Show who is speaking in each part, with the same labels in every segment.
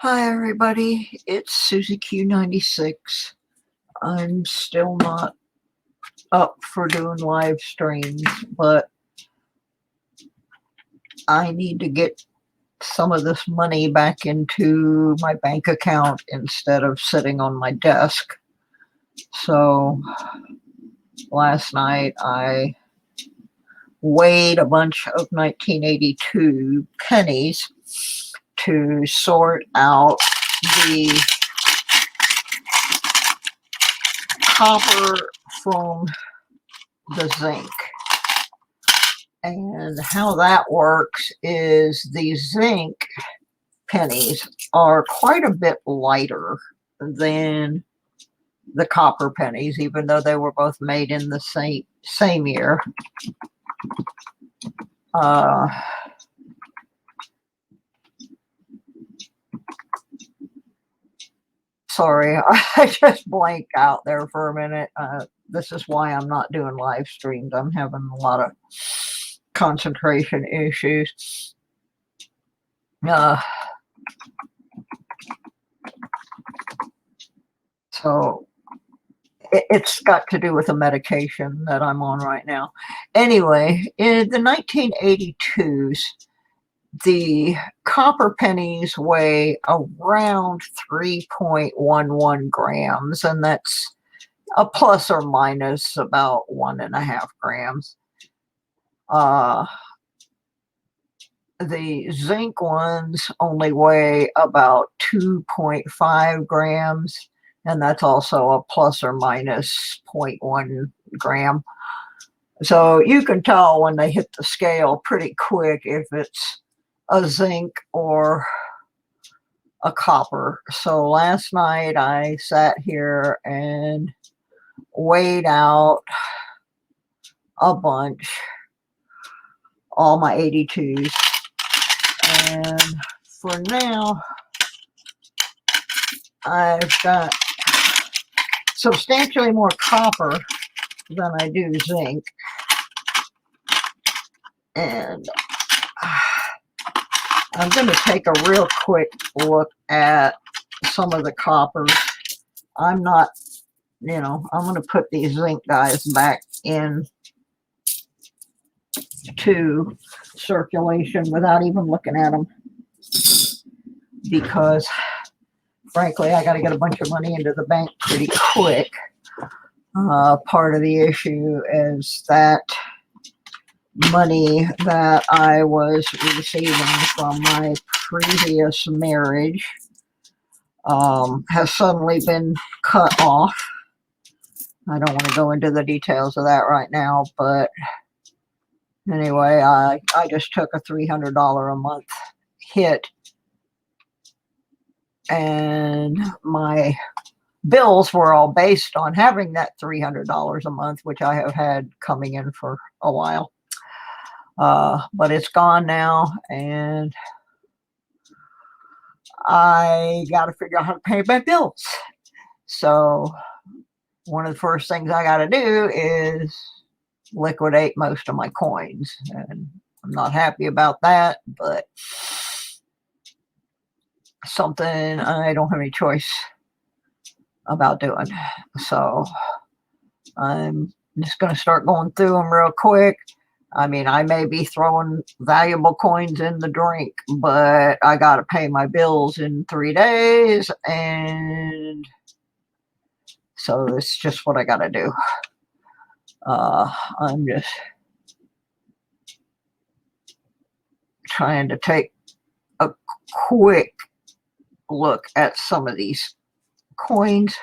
Speaker 1: Hi everybody, it's Susie Q96. I'm still not up for doing live streams, but I need to get some of this money back into my bank account instead of sitting on my desk. So last night I weighed a bunch of 1982 pennies to sort out the copper from the zinc. And how that works is the zinc pennies are quite a bit lighter than the copper pennies, even though they were both made in the same year. Sorry, I just blanked out there for a minute. This is why I'm not doing live streams. I'm having a lot of concentration issues. So it's got to do with a medication that I'm on right now. Anyway, in the 1982s, the copper pennies weigh around 3.11 grams, and that's a plus or minus about 1.5 grams. The zinc ones only weigh about 2.5 grams, and that's also a plus or minus 0.1 gram. So you can tell when they hit the scale pretty quick if it's a zinc or a copper. So last night I sat here and weighed out a bunch, all my 82s. And for now, I've got substantially more copper than I do zinc. And I'm going to take a real quick look at some of the coppers. I'm not, I'm going to put these zinc guys back in to circulation without even looking at them, because frankly I got to get a bunch of money into the bank pretty quick. Part of the issue is that money that I was receiving from my previous marriage has suddenly been cut off. I don't want to go into the details of that right now, but anyway, I just took a $300 a month hit, and my bills were all based on having that $300 a month, which I have had coming in for a while. But it's gone now, and I got to figure out how to pay my bills. So one of the first things I got to do is liquidate most of my coins, and I'm not happy about that, but something I don't have any choice about doing. So I'm just going to start going through them real quick. I mean, I may be throwing valuable coins in the drink, but I got to pay my bills in 3 days, and so it's just what I got to do. I'm just trying to take a quick look at some of these coins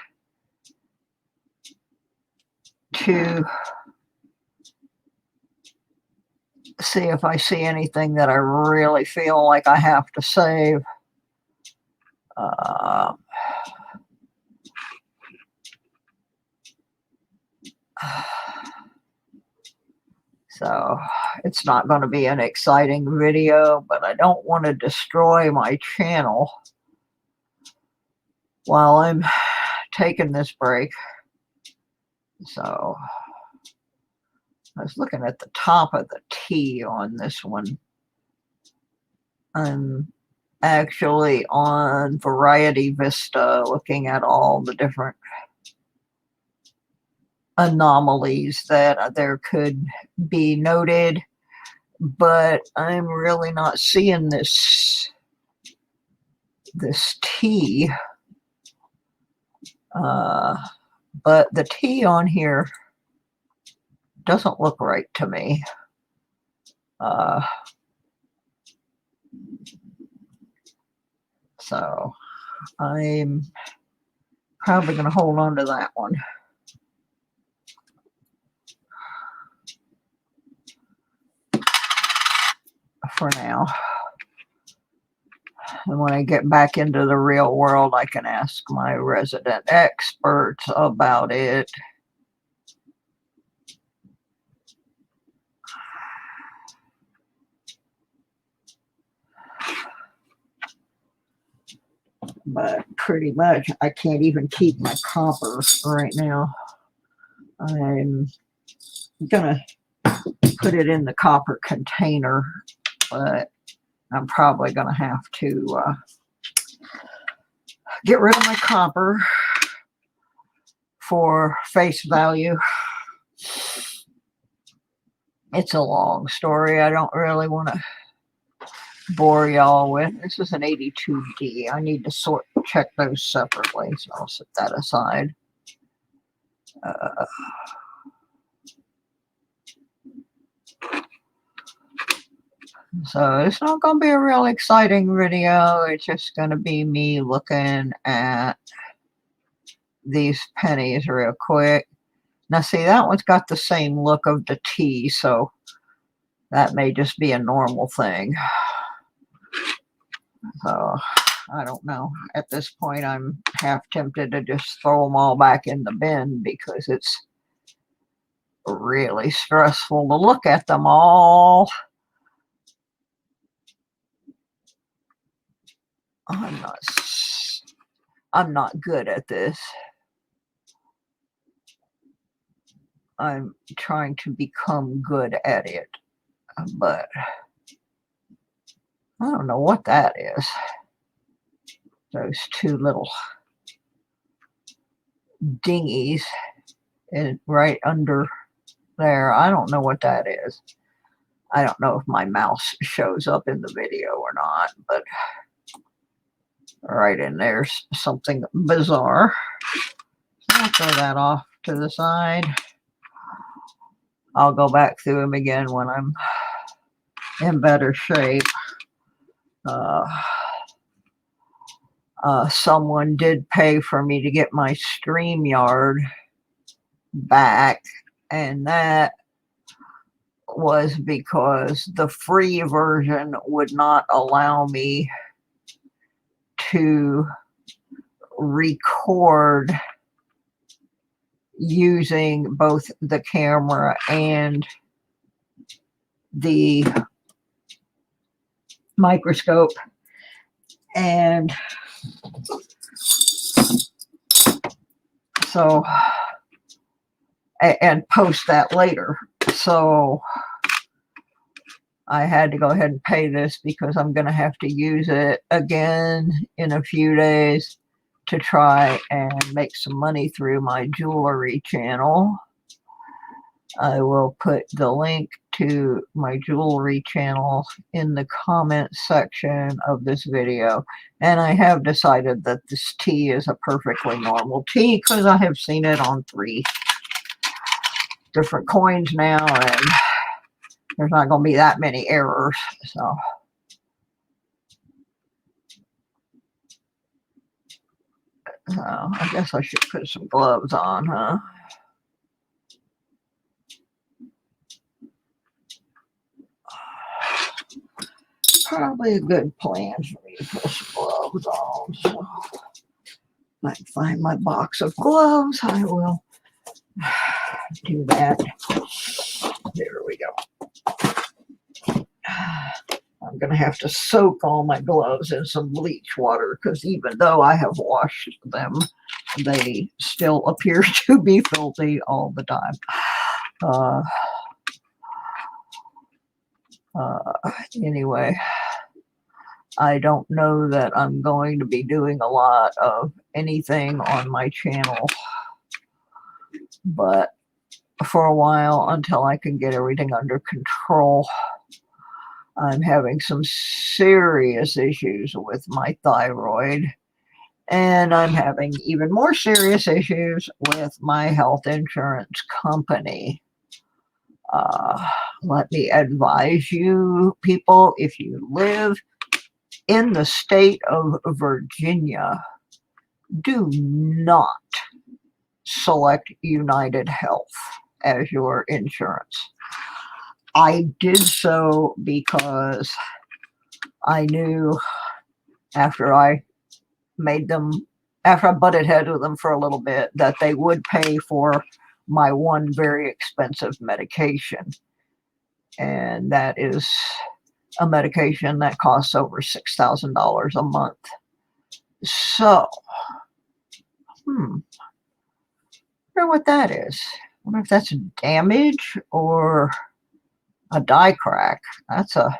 Speaker 1: to see if I see anything that I really feel like I have to save. So it's not going to be an exciting video, but I don't want to destroy my channel while I'm taking this break. So I was looking at the top of the T on this one. I'm actually on Variety Vista, looking at all the different anomalies that there could be noted, but I'm really not seeing this T. But the T on here doesn't look right to me. So I'm probably going to hold on to that one for now. And when I get back into the real world, I can ask my resident experts about it. But pretty much, I can't even keep my copper right now. I'm gonna put it in the copper container, but I'm probably gonna have to get rid of my copper for face value. It's a long story. I don't really want to bore y'all with. This is an 82D. I need to check those separately, so I'll set that aside. So it's not going to be a real exciting video. It's just going to be me looking at these pennies real quick. Now see, that one's got the same look of the T, so that may just be a normal thing. So I don't know. At this point, I'm half tempted to just throw them all back in the bin because it's really stressful to look at them all. I'm not good at this. I'm trying to become good at it, but I don't know what that is. Those two little dinghies right under there. I don't know what that is. I don't know if my mouse shows up in the video or not, but right in there's something bizarre. So I'll throw that off to the side. I'll go back through them again when I'm in better shape. Someone did pay for me to get my StreamYard back, and that was because the free version would not allow me to record using both the camera and the microscope, and so and post that later. So I had to go ahead and pay this because I'm going to have to use it again in a few days to try and make some money through my jewelry channel. I will put the link to my jewelry channel in the comments section of this video. And I have decided that this T is a perfectly normal T because I have seen it on 3 different coins now, and there's not going to be that many errors. So I guess I should put some gloves on, huh? Probably a good plan for me to put some gloves on. So if I can find my box of gloves, I will do that. There we go. I'm going to have to soak all my gloves in some bleach water because even though I have washed them, they still appear to be filthy all the time. Anyway, I don't know that I'm going to be doing a lot of anything on my channel, but for a while, until I can get everything under control. I'm having some serious issues with my thyroid, and I'm having even more serious issues with my health insurance company. Let me advise you, people, if you live in the state of Virginia, do not select United Health as your insurance. I did so because I knew after I butted heads with them for a little bit, that they would pay for my one very expensive medication. And that is a medication that costs over $6,000 a month. So, I wonder what that is. I wonder if that's damage or a die crack. That's a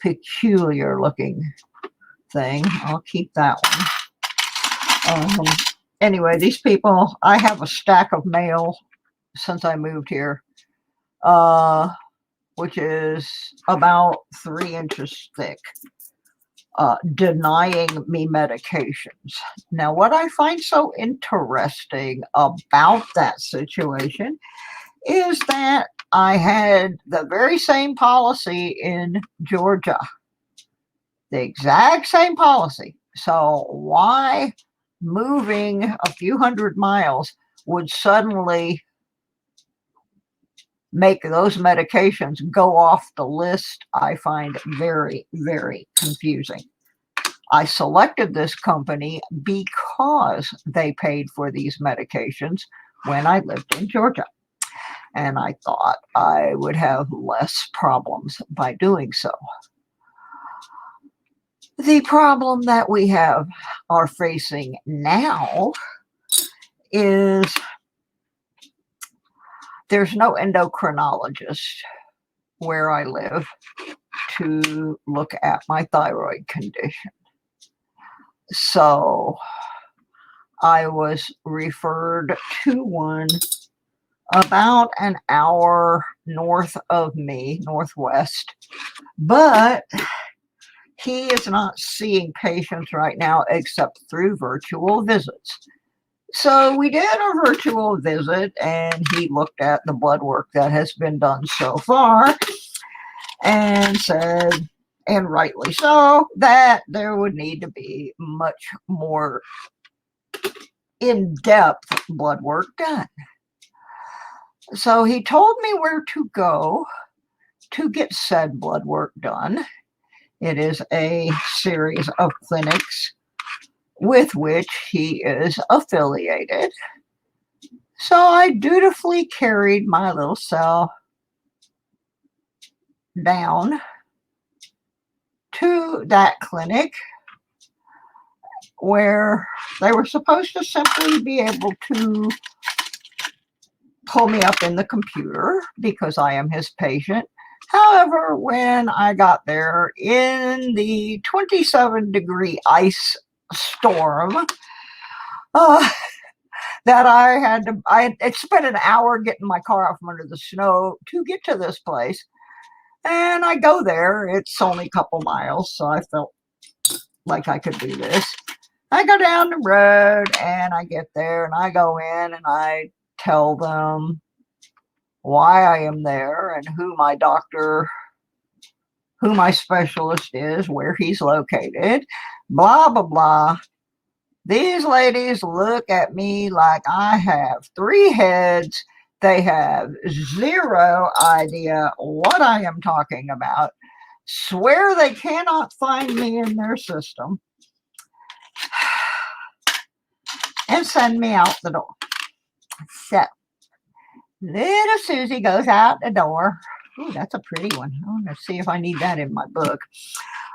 Speaker 1: peculiar looking thing. I'll keep that one. Anyway, these people, I have a stack of mail since I moved here, which is about 3 inches thick, denying me medications. Now, what I find so interesting about that situation is that I had the very same policy in Georgia. The exact same policy. So why moving a few hundred miles would suddenly make those medications go off the list, I find very, very confusing. I selected this company because they paid for these medications when I lived in Georgia. And I thought I would have less problems by doing so. The problem that we are facing now is there's no endocrinologist where I live to look at my thyroid condition. So I was referred to one about an hour north of me, northwest, but he is not seeing patients right now except through virtual visits. So we did a virtual visit, and he looked at the blood work that has been done so far and said, and rightly so, that there would need to be much more in-depth blood work done. So he told me where to go to get said blood work done. It is a series of clinics with which he is affiliated. So I dutifully carried my little cell down to that clinic, where they were supposed to simply be able to pull me up in the computer because I am his patient. However, when I got there in the 27-degree ice storm, that I had spent an hour getting my car out from under the snow to get to this place. And I go there, it's only a couple miles, so I felt like I could do this. I go down the road and I get there and I go in and I tell them why I am there and who my specialist is, where he's located, blah, blah, blah. These ladies look at me like I have 3 heads. They have zero idea what I am talking about. Swear they cannot find me in their system. And send me out the door. So, little Susie goes out the door. Ooh, that's a pretty one. I want to see if I need that in my book.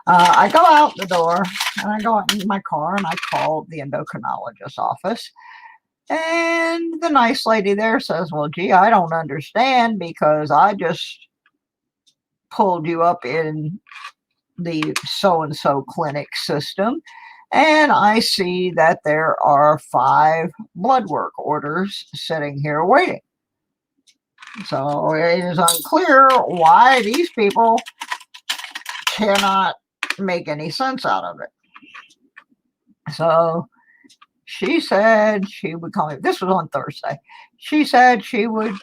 Speaker 1: I go out the door and I go out in my car and I call the endocrinologist's office. And the nice lady there says, well, gee, I don't understand because I just pulled you up in the so-and-so clinic system, and I see that there are 5 blood work orders sitting here waiting. So it is unclear why these people cannot make any sense out of it. So she said she would call me. This was on Thursday. She said she would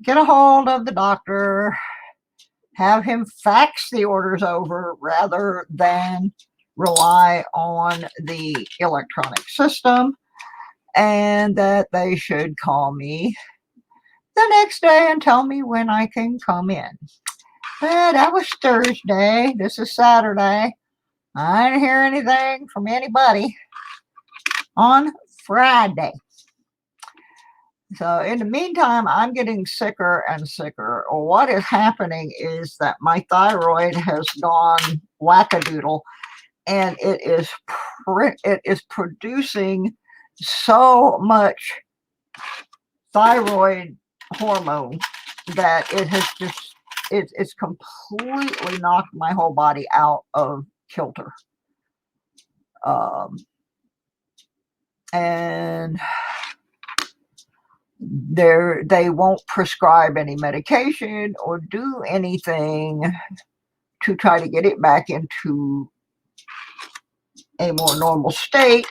Speaker 1: get a hold of the doctor, have him fax the orders over rather than rely on the electronic system, and that they should call me the next day and tell me when I can come in. But that was Thursday. This is Saturday. I didn't hear anything from anybody on Friday. So in the meantime, I'm getting sicker and sicker. What is happening is that my thyroid has gone wackadoodle, and it is producing so much thyroid hormone that it has just it's completely knocked my whole body out of kilter. And they won't prescribe any medication or do anything to try to get it back into a more normal state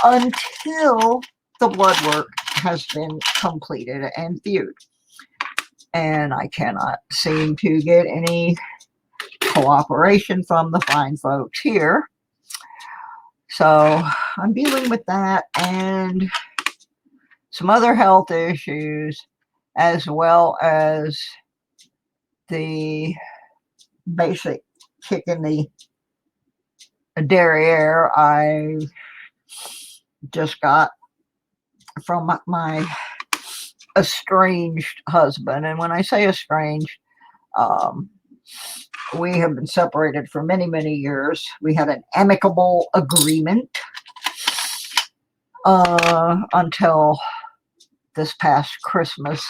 Speaker 1: until the blood work has been completed and viewed. And I cannot seem to get any cooperation from the fine folks here. So I'm dealing with that and some other health issues, as well as the basic kick in the derriere I just got from my estranged husband. And when I say estranged, we have been separated for many, many years. We had an amicable agreement until this past Christmas,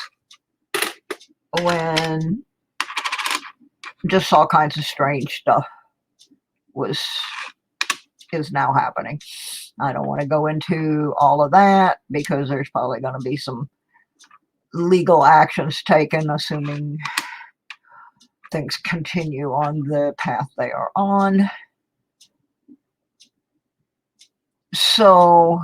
Speaker 1: when just all kinds of strange stuff is now happening. I don't want to go into all of that because there's probably going to be some legal actions taken, assuming things continue on the path they are on. So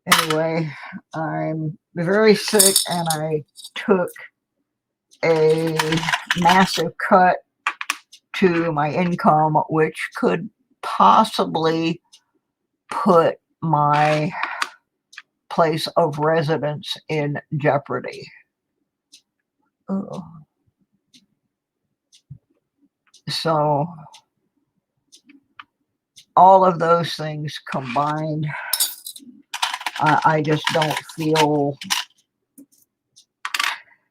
Speaker 1: anyway, I'm very sick, and I took a massive cut to my income, which could possibly put my place of residence in jeopardy. So all of those things combined, I just don't feel,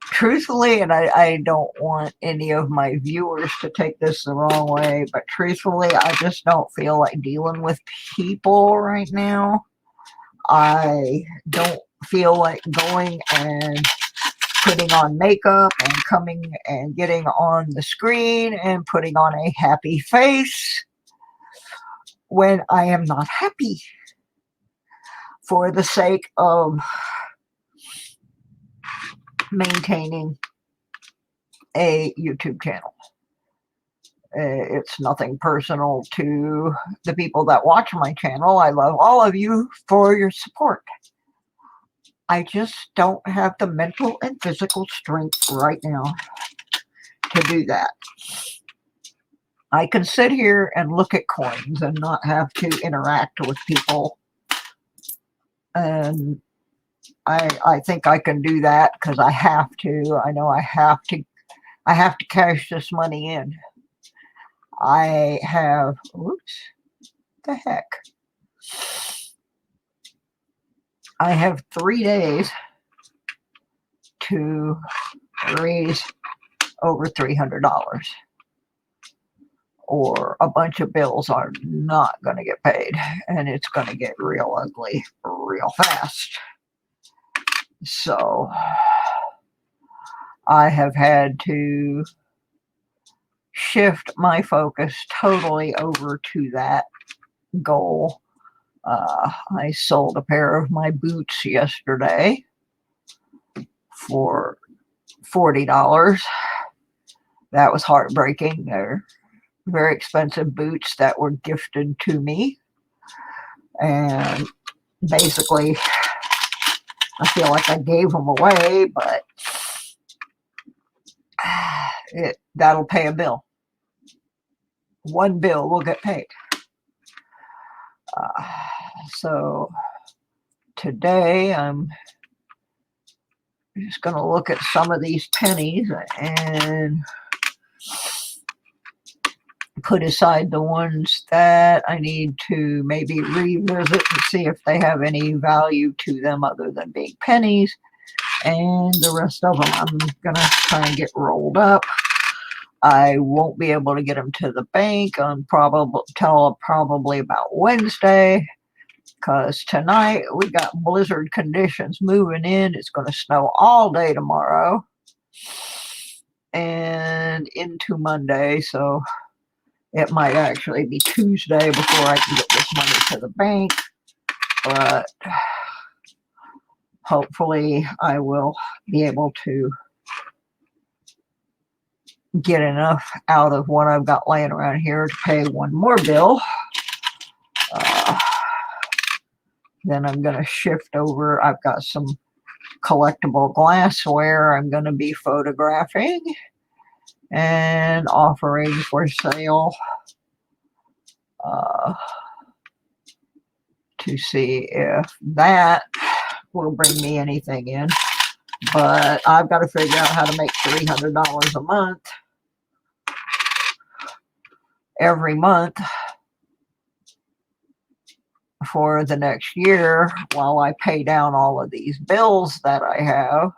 Speaker 1: truthfully, and I don't want any of my viewers to take this the wrong way, but truthfully, I just don't feel like dealing with people right now. I don't feel like going and putting on makeup and coming and getting on the screen and putting on a happy face when I am not happy, for the sake of maintaining a YouTube channel. It's nothing personal to the people that watch my channel. I love all of you for your support. I just don't have the mental and physical strength right now to do that. I can sit here and look at coins and not have to interact with people. And I think I can do that because I have to. I know I have to cash this money in. I have, oops, the heck. I have 3 days to raise over $300, or a bunch of bills are not going to get paid, and it's going to get real ugly real fast. So I have had to shift my focus totally over to that goal. I sold a pair of my boots yesterday for $40. That was heartbreaking. They're very expensive boots that were gifted to me. And basically, I feel like I gave them away, but that'll pay a bill. One bill will get paid. So today I'm just going to look at some of these pennies and put aside the ones that I need to maybe revisit and see if they have any value to them other than being pennies. And the rest of them I'm going to try and get rolled up. I won't be able to get them to the bank until probably about Wednesday, because tonight we got blizzard conditions moving in. It's going to snow all day tomorrow and into Monday, so it might actually be Tuesday before I can get this money to the bank, but hopefully I will be able to get enough out of what I've got laying around here to pay one more bill. Then I'm going to shift over. I've got some collectible glassware I'm going to be photographing and offering for sale to see if that will bring me anything in. But I've got to figure out how to make $300 a month every month for the next year while I pay down all of these bills that I have.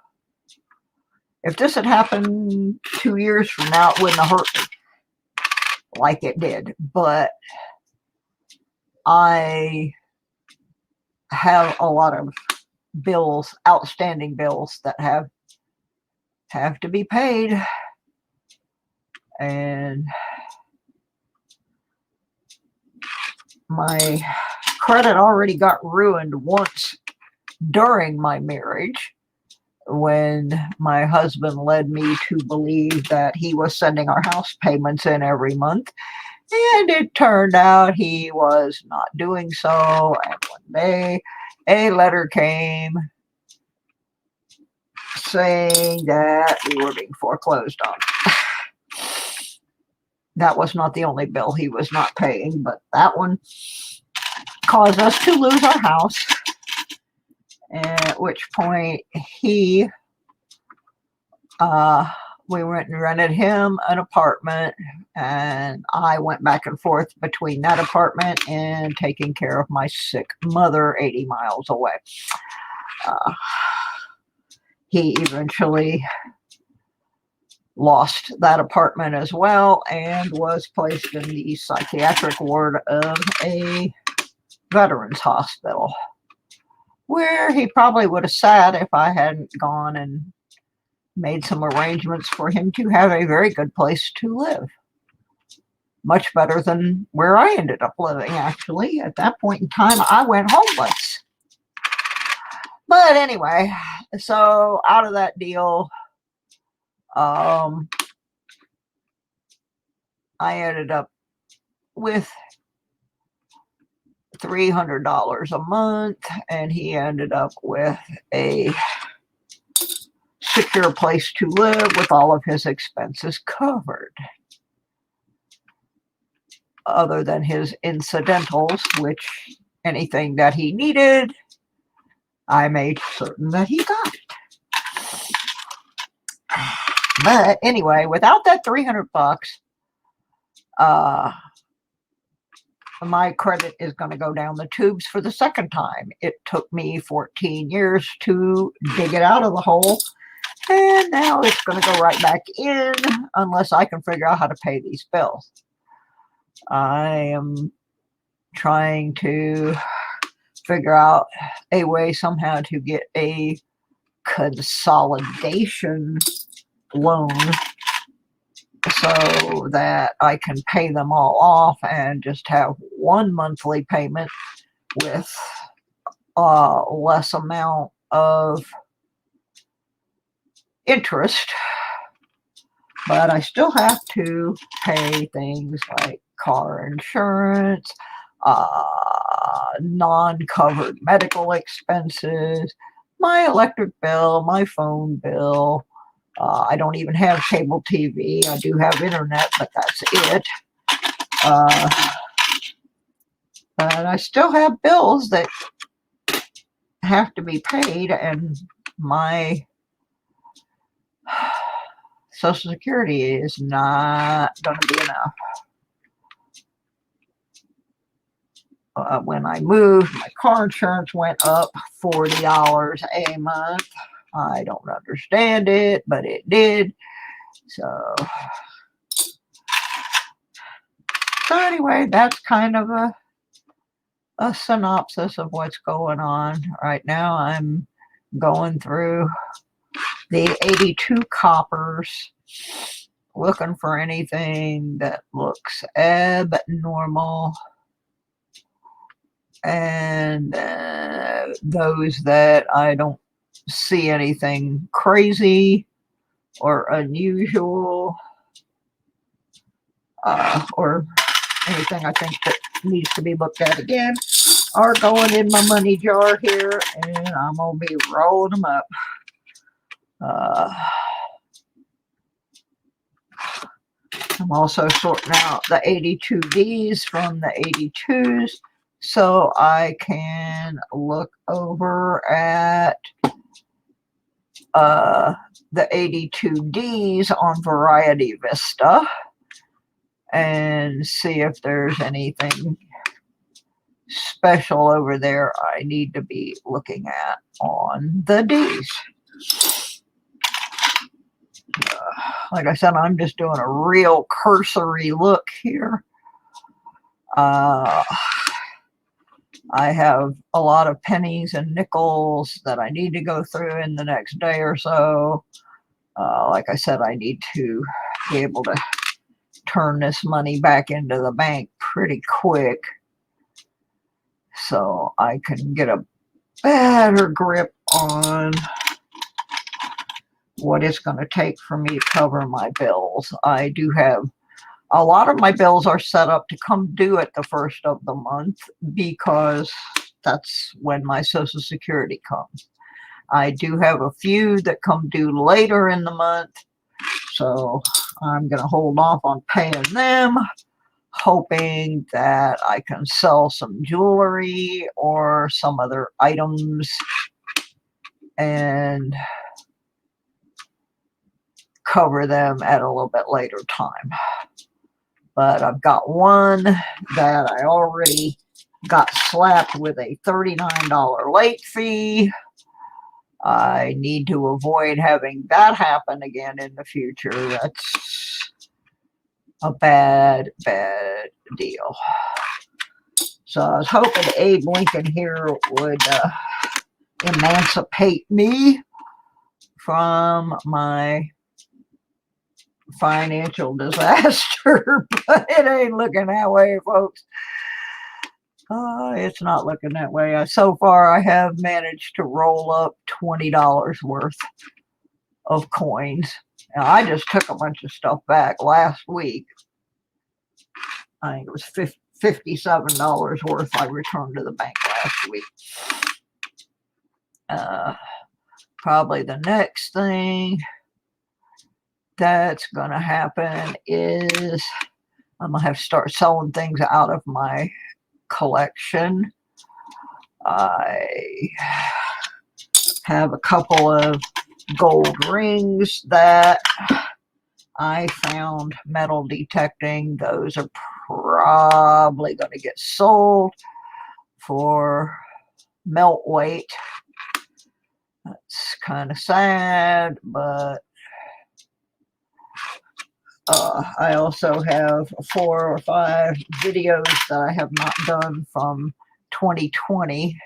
Speaker 1: If this had happened 2 years from now, it wouldn't have hurt me like it did. But I have a lot of bills, outstanding bills that have to be paid. And my credit already got ruined once during my marriage when my husband led me to believe that he was sending our house payments in every month. And it turned out he was not doing so. And one day a letter came saying that we were being foreclosed on. That was not the only bill he was not paying, but that one caused us to lose our house. At which point we went and rented him an apartment, and I went back and forth between that apartment and taking care of my sick mother 80 miles away. He eventually lost that apartment as well and was placed in the psychiatric ward of a veterans hospital, where he probably would have sat if I hadn't gone and made some arrangements for him to have a very good place to live. Much better than where I ended up living, actually. At that point in time, I went homeless. But anyway, so out of that deal, I ended up with $300 a month, and he ended up with a secure place to live with all of his expenses covered, other than his incidentals, which anything that he needed, I made certain that he got it. But anyway, without that $300, my credit is going to go down the tubes for the second time. It took me 14 years to dig it out of the hole, and now it's going to go right back in unless I can figure out how to pay these bills. I am trying to figure out a way somehow to get a consolidation loan so that I can pay them all off and just have one monthly payment with less amount of interest. But I still have to pay things like car insurance, non-covered medical expenses, my electric bill, my phone bill. I don't even have cable TV. I do have internet, but that's it. But I still have bills that have to be paid, and my Social Security is not going to be enough. When I moved, my car insurance went up $40 a month. I don't understand it, but it did. So anyway, that's kind of a synopsis of what's going on right now. I'm going through the 82 coppers, looking for anything that looks abnormal, and those that I don't see anything crazy or unusual, or anything I think that needs to be looked at again, are going in my money jar here, and I'm going to be rolling them up. I'm also sorting out the 82Ds from the 82s so I can look over at the 82Ds on Variety Vista and see if there's anything special over there I need to be looking at on the Ds. Like I said, I'm just doing a real cursory look here. I have a lot of pennies and nickels that I need to go through in the next day or so. Like I said, I need to be able to turn this money back into the bank pretty quick so I can get a better grip on what it's going to take for me to cover my bills. I do have a lot of my bills are set up to come due at the first of the month because that's when my Social Security comes. I do have a few that come due later in the month, so I'm going to hold off on paying them, hoping that I can sell some jewelry or some other items and cover them at a little bit later time. But I've got one that I already got slapped with a $39 late fee. I need to avoid having that happen again in the future. That's a bad deal. So I was hoping Abe Lincoln here would emancipate me from my financial disaster, but it ain't looking that way, folks. It's not looking that way. So far, I have managed to roll up $20 worth of coins. Now, I just took a bunch of stuff back last week. I think it was $57 worth I returned to the bank last week. Probably the next thing that's going to happen is I'm going to have to start selling things out of my collection. I have a couple of gold rings that I found metal detecting. Those are probably going to get sold for melt weight. That's kind of sad, but I also have 4 or 5 videos that I have not done from 2020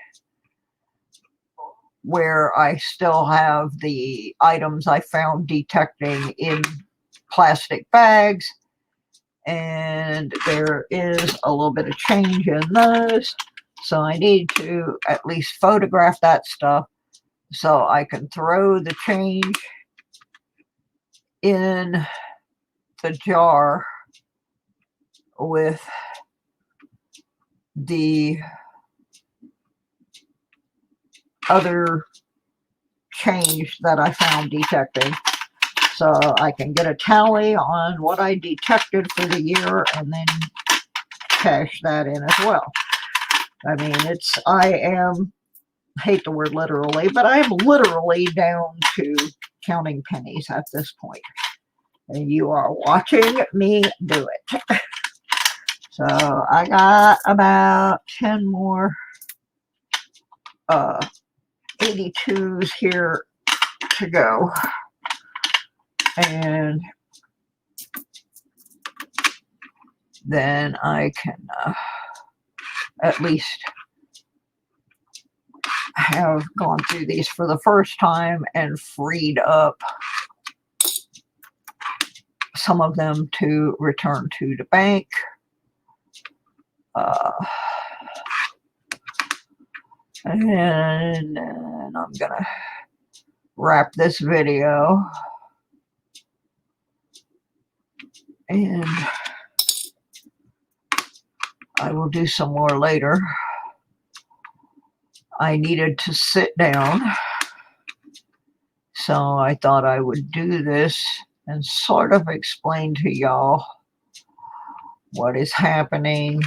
Speaker 1: where I still have the items I found detecting in plastic bags, and there is a little bit of change in those. So I need to at least photograph that stuff so I can throw the change in the jar with the other change that I found detected. So I can get a tally on what I detected for the year and then cash that in as well. I mean, I hate the word literally, but I am literally down to counting pennies at this point. And you are watching me do it. So I got about 10 more 82s here to go. And then I can at least have gone through these for the first time and freed up some of them to return to the bank. And then I'm gonna wrap this video, and I will do some more later. I needed to sit down, so I thought I would do this and sort of explain to y'all what is happening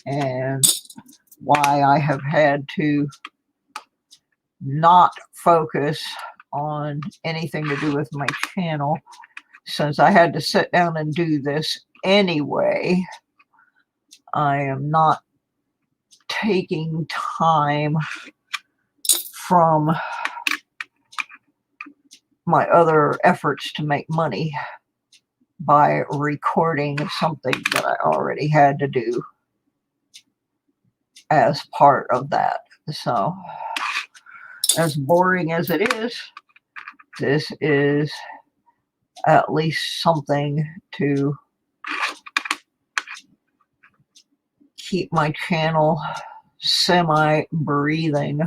Speaker 1: and why I have had to not focus on anything to do with my channel, since I had to sit down and do this anyway. I am not taking time from my other efforts to make money by recording something that I already had to do as part of that. So, as boring as it is, this is at least something to keep my channel semi-breathing.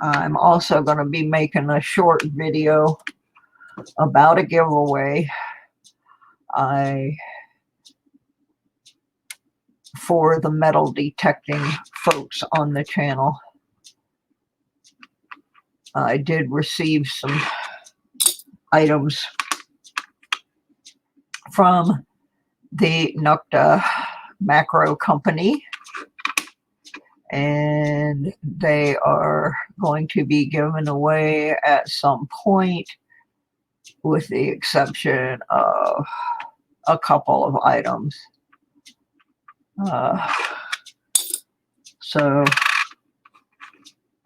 Speaker 1: I'm also going to be making a short video about a giveaway for the metal detecting folks on the channel. I did receive some items from the Nukta Macro Company, and they are going to be given away at some point, with the exception of a couple of items. So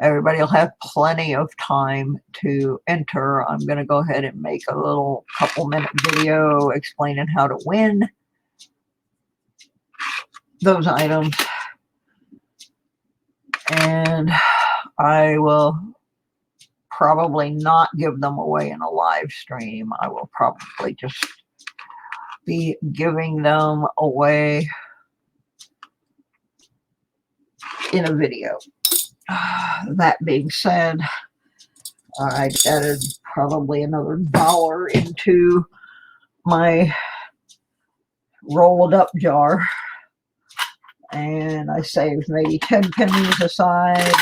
Speaker 1: everybody will have plenty of time to enter. I'm going to go ahead and make a little couple-minute video explaining how to win those items. And I will probably not give them away in a live stream. I will probably just be giving them away in a video. That being said, I added probably another $1 into my rolled up jar, and I saved maybe 10 pennies aside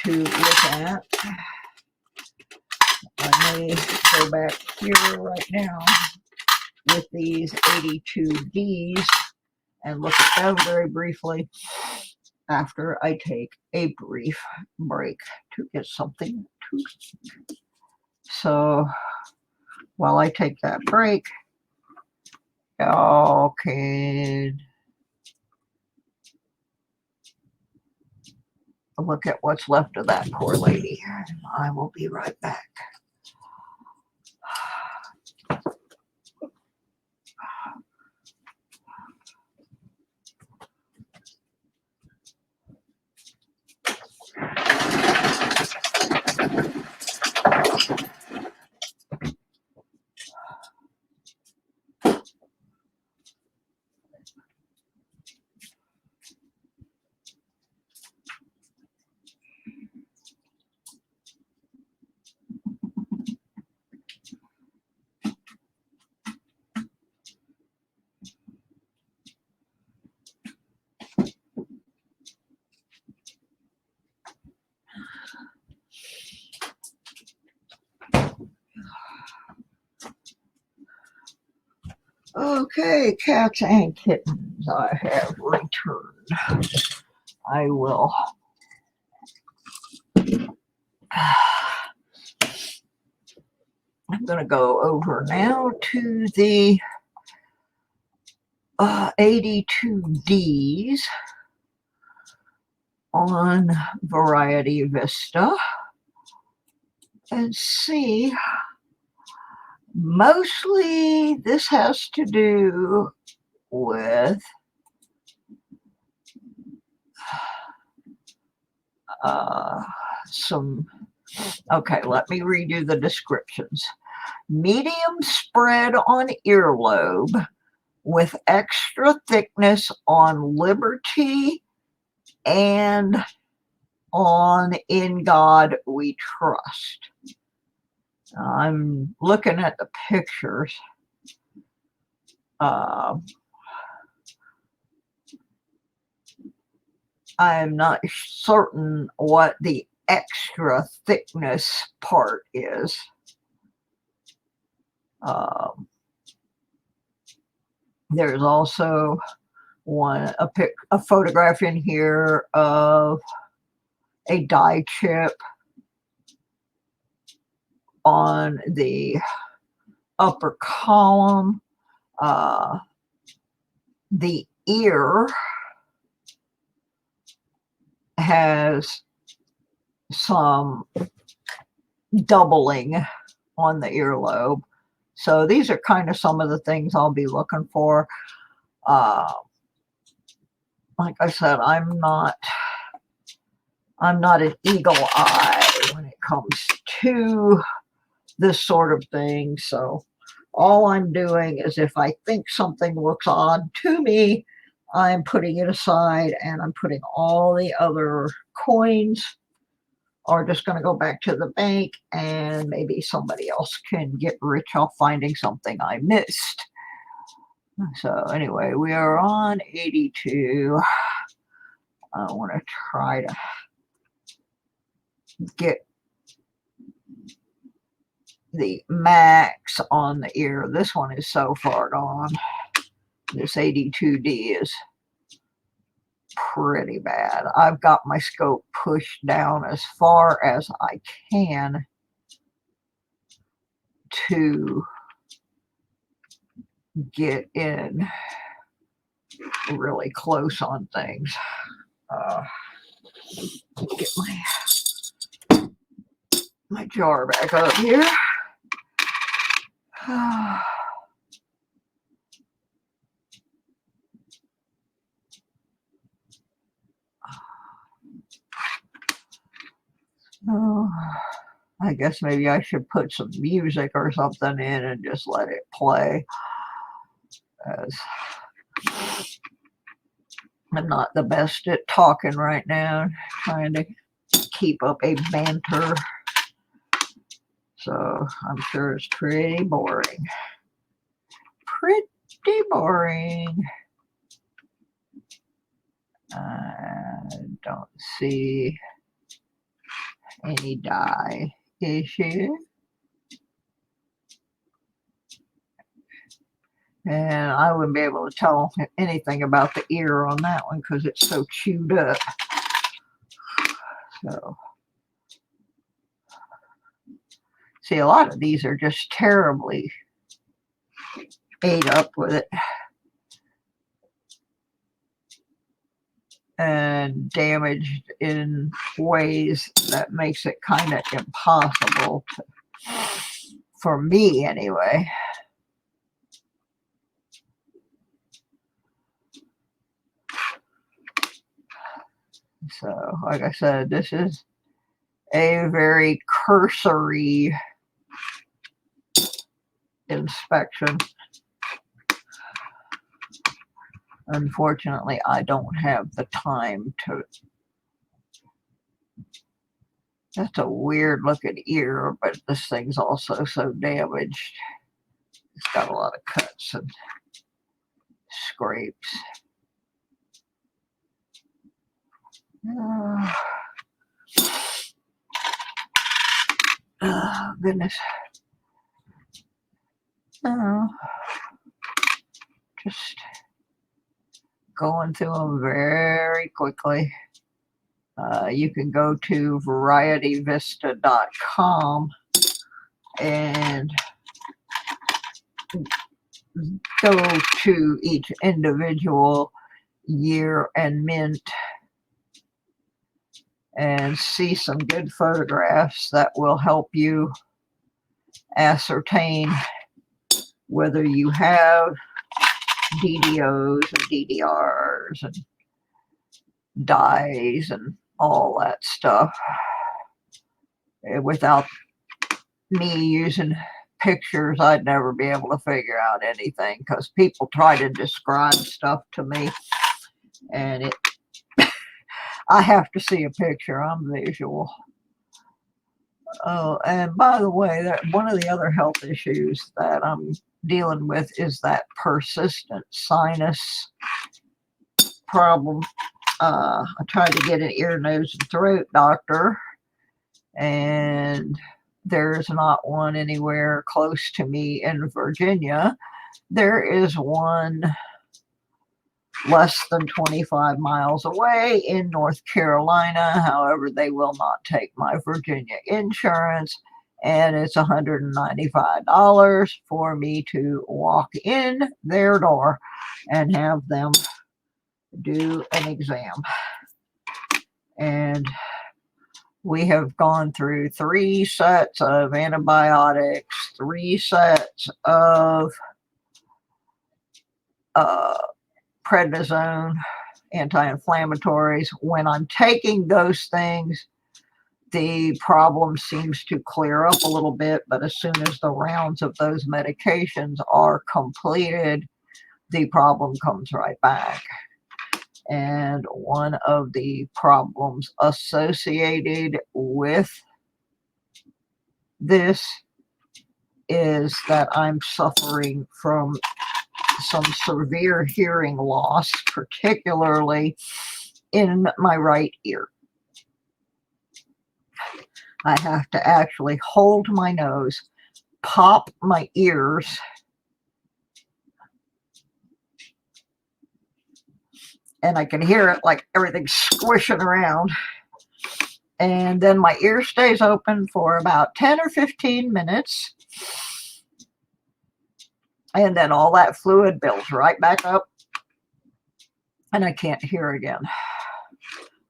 Speaker 1: to look at. I may go back here right now with these 82Ds and look at them very briefly after I take a brief break to get something to eat. So while I take that break, y'all can look at what's left of that poor lady. I will be right back. Okay, cats and kittens, I have returned. I will. I'm going to go over now to the 82Ds on Variety Vista and see. Mostly this has to do with some, okay, let me redo the descriptions. Medium spread on earlobe with extra thickness on Liberty and on In God We Trust. I'm looking at the pictures. I'm not certain what the extra thickness part is. There's also a photograph in here of a die chip on the upper column. The ear has some doubling on the earlobe. So these are kind of some of the things I'll be looking for. Like I said, I'm not an eagle eye when it comes to this sort of thing. So all I'm doing is if I think something looks odd to me, I'm putting it aside and I'm putting all the other coins are just going to go back to the bank, and maybe somebody else can get rich off finding something I missed. So anyway, we are on 82. I want to try to get the max on the ear. This one is so far gone. This 82D is pretty bad. I've got my scope pushed down as far as I can to get in really close on things. Get my jar back up here. Oh, I guess maybe I should put some music or something in and just let it play. As I'm not the best at talking right now, trying to keep up a banter. So I'm sure it's pretty boring. Pretty boring. I don't see any die issue. And I wouldn't be able to tell anything about the ear on that one because it's so chewed up. So, see, a lot of these are just terribly ate up with it and damaged in ways that makes it kind of impossible to, for me anyway. So, like I said, this is a very cursory inspection. Unfortunately, I don't have the time to. That's a weird looking ear, but this thing's also so damaged. It's got a lot of cuts and scrapes. Oh, goodness. Oh. Just going through them very quickly. You can go to varietyvista.com and go to each individual year and mint and see some good photographs that will help you ascertain whether you have DDOs and DDRs and dyes and all that stuff. Without me using pictures, I'd never be able to figure out anything, because people try to describe stuff to me and I have to see a picture. I'm visual. Oh, and by the way, one of the other health issues that I'm dealing with is that persistent sinus problem. I tried to get an ear, nose, and throat doctor, and there's not one anywhere close to me in Virginia. There is one less than 25 miles away in North Carolina. However, they will not take my Virginia insurance, and it's $195 for me to walk in their door and have them do an exam. And we have gone through 3 sets of antibiotics, 3 sets of prednisone, anti-inflammatories. When I'm taking those things, the problem seems to clear up a little bit, but as soon as the rounds of those medications are completed, the problem comes right back. And one of the problems associated with this is that I'm suffering from some severe hearing loss, particularly in my right ear. I have to actually hold my nose, pop my ears, and I can hear it like everything's squishing around. And then my ear stays open for about 10 or 15 minutes. And then all that fluid builds right back up, and I can't hear again.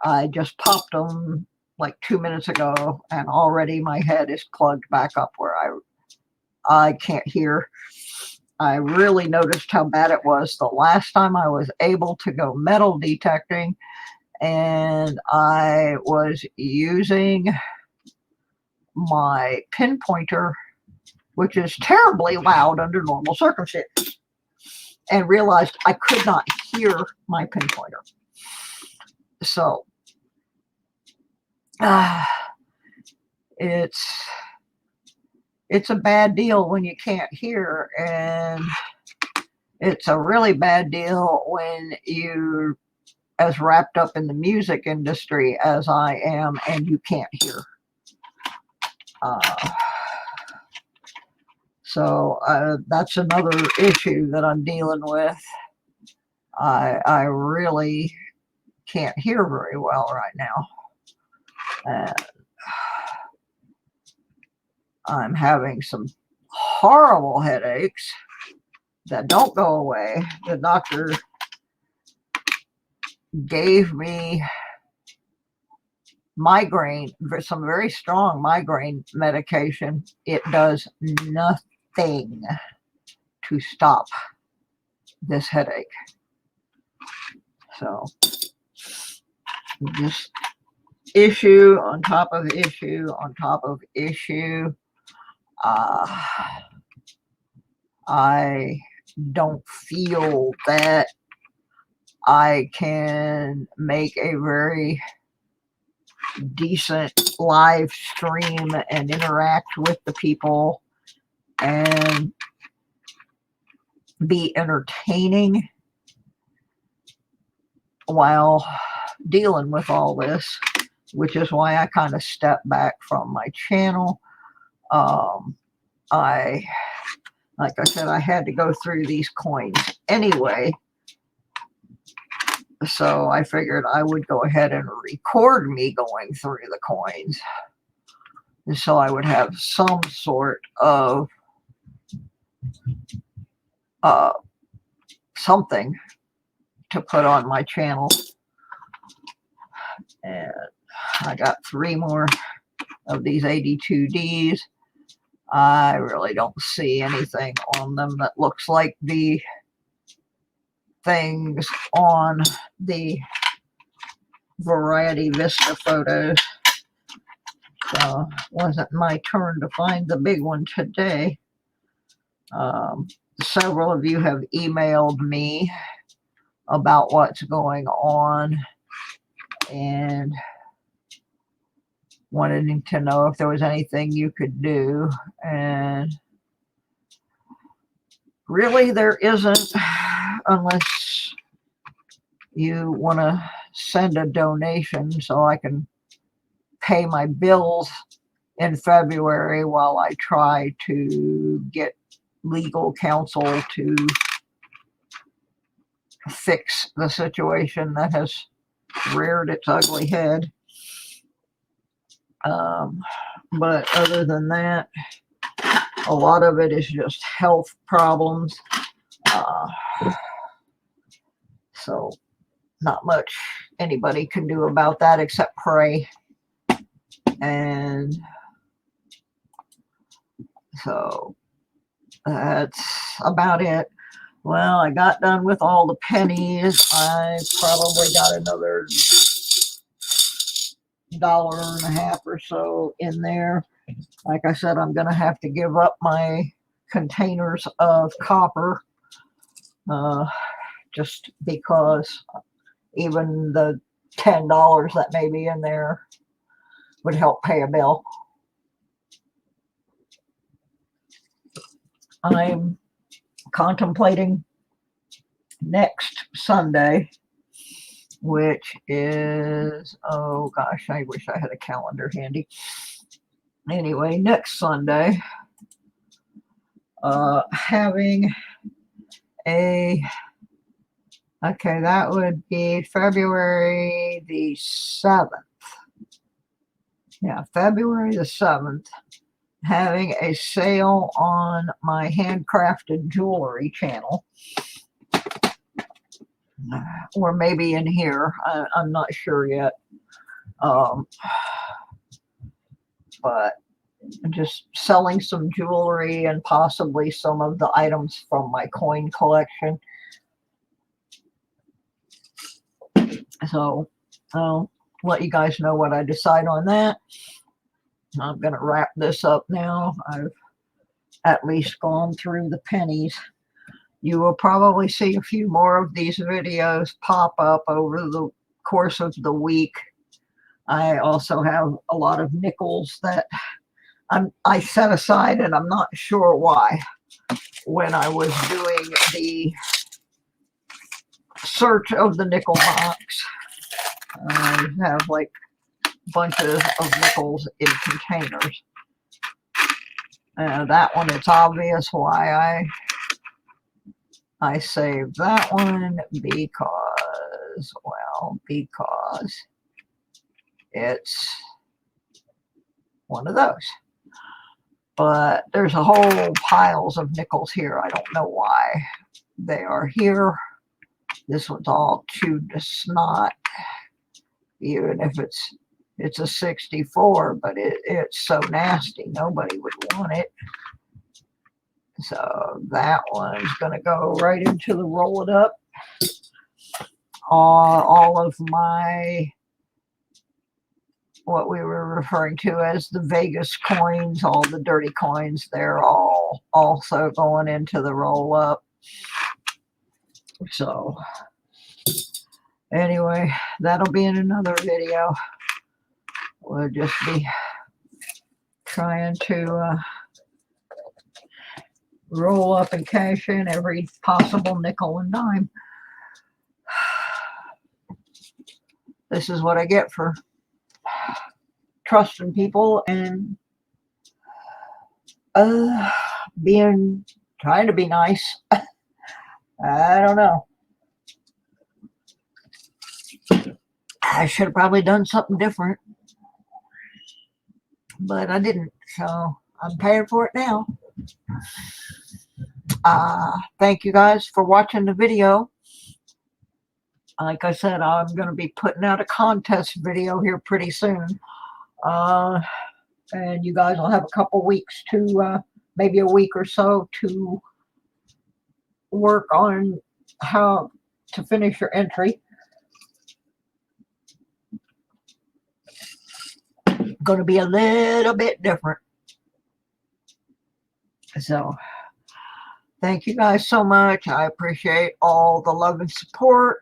Speaker 1: I just popped them like 2 minutes ago, and already my head is plugged back up where I can't hear. I really noticed how bad it was the last time I was able to go metal detecting, and I was using my pinpointer, which is terribly loud under normal circumstances, and realized I could not hear my pinpointer. So it's a bad deal when you can't hear, and it's a really bad deal when you're as wrapped up in the music industry as I am and you can't hear. So that's another issue that I'm dealing with. I really can't hear very well right now. And I'm having some horrible headaches that don't go away. The doctor gave me migraine, some very strong migraine medication. It does nothing to stop this headache. So just issue on top of issue on top of issue. I don't feel that I can make a very decent live stream and interact with the people and be entertaining while dealing with all this, which is why I kind of stepped back from my channel. like I said, I had to go through these coins anyway. So I figured I would go ahead and record me going through the coins. So I would have some sort of something to put on my channel. And I got 3 more of these 82Ds. I really don't see anything on them that looks like the things on the Variety Vista photos. So it wasn't my turn to find the big one today. Several of you have emailed me about what's going on and wanted to know if there was anything you could do, and really there isn't, unless you want to send a donation so I can pay my bills in February while I try to get legal counsel to fix the situation that has reared its ugly head. But other than that, a lot of it is just health problems. So not much anybody can do about that except pray. And so that's about it. Well, I got done with all the pennies. I probably got another $1.50 or so in there. Like I said, I'm going to have to give up my containers of copper just because even the $10 that may be in there would help pay a bill. I'm contemplating next Sunday, which is, oh gosh, I wish I had a calendar handy. Anyway, next Sunday, having a, okay, that would be February the 7th. Yeah, February the 7th, having a sale on my handcrafted jewelry channel. Or maybe in here, I'm not sure yet. But just selling some jewelry and possibly some of the items from my coin collection. So I'll let you guys know what I decide on that. I'm going to wrap this up now. I've at least gone through the pennies. You will probably see a few more of these videos pop up over the course of the week. I also have a lot of nickels that I set aside, and I'm not sure why. When I was doing the search of the nickel box, I have like bunches of nickels in containers. That one, it's obvious why I saved that one, because, well, because it's one of those. But there's a whole piles of nickels here. I don't know why they are here. This one's all chewed to snot, even if it's a 64, but it's so nasty, nobody would want it. So that one's going to go right into the roll it up. All of my, what we were referring to as the Vegas coins, all the dirty coins, they're all also going into the roll up. So anyway, that'll be in another video. We'll just be trying to roll up and cash in every possible nickel and dime. This is what I get for trusting people and being Trying to be nice. I don't know. I should have probably done something different, but I didn't. So I'm paying for it now. Thank you guys for watching the video. Like I said, I'm going to be putting out a contest video here pretty soon. And you guys will have a couple weeks to, maybe a week or so, to work on how to finish your entry. Going to be a little bit different. So thank you guys so much. I appreciate all the love and support.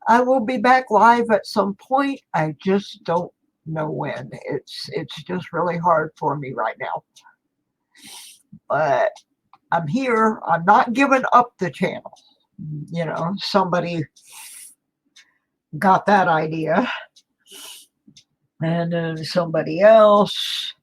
Speaker 1: I will be back live at some point. I just don't know when. It's just really hard for me right now. But I'm here. I'm not giving up the channel. You know, somebody got that idea. And then somebody else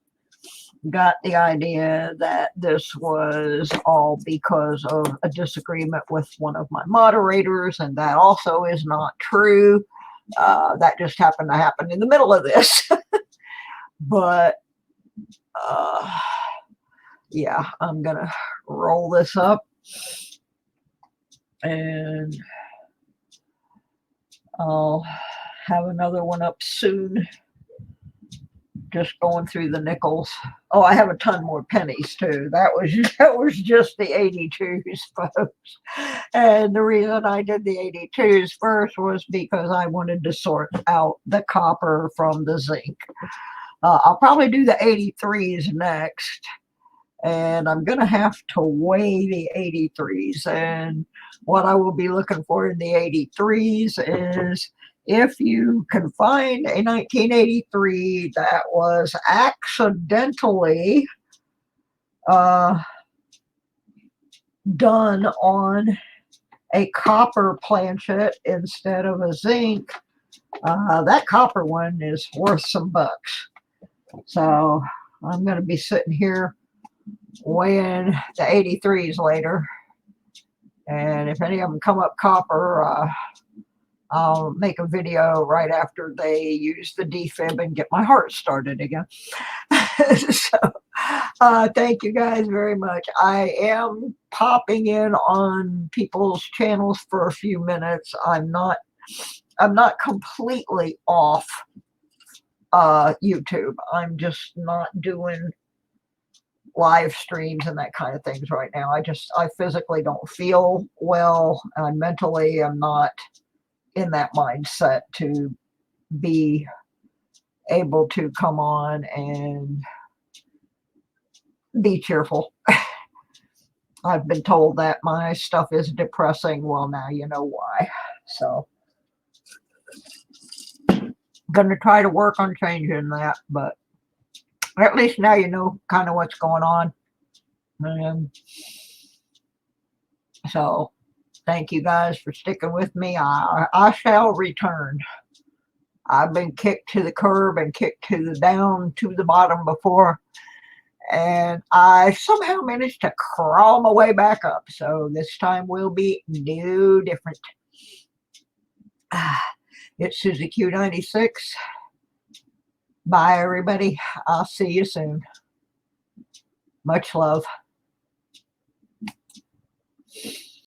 Speaker 1: got the idea that this was all because of a disagreement with one of my moderators, and that also is not true. That just happened to happen in the middle of this. But yeah, I'm gonna roll this up, and I'll have another one up soon. Just going through the nickels. Oh, I have a ton more pennies too. That was just the 82s, folks. And the reason I did the 82s first was because I wanted to sort out the copper from the zinc. I'll probably do the 83s next, and I'm gonna have to weigh the 83s. And what I will be looking for in the 83s is if you can find a 1983 that was accidentally done on a copper planchet instead of a zinc, that copper one is worth some bucks. So I'm going to be sitting here weighing the 83s later, and if any of them come up copper, I'll make a video right after they use the defib and get my heart started again. So thank you guys very much. I am popping in on people's channels for a few minutes. I'm not completely off YouTube. I'm just not doing live streams and that kind of things right now. I physically don't feel well, and mentally I'm not in that mindset to be able to come on and be cheerful. I've been told that my stuff is depressing. Well, now you know why. So I'm going to try to work on changing that, but at least now you know kind of what's going on. And so thank you guys for sticking with me. I shall return. I've been kicked to the curb and kicked to the down to the bottom before, and I somehow managed to crawl my way back up. So this time will be no different. It's Susie Q96. Bye, everybody. I'll see you soon. Much love.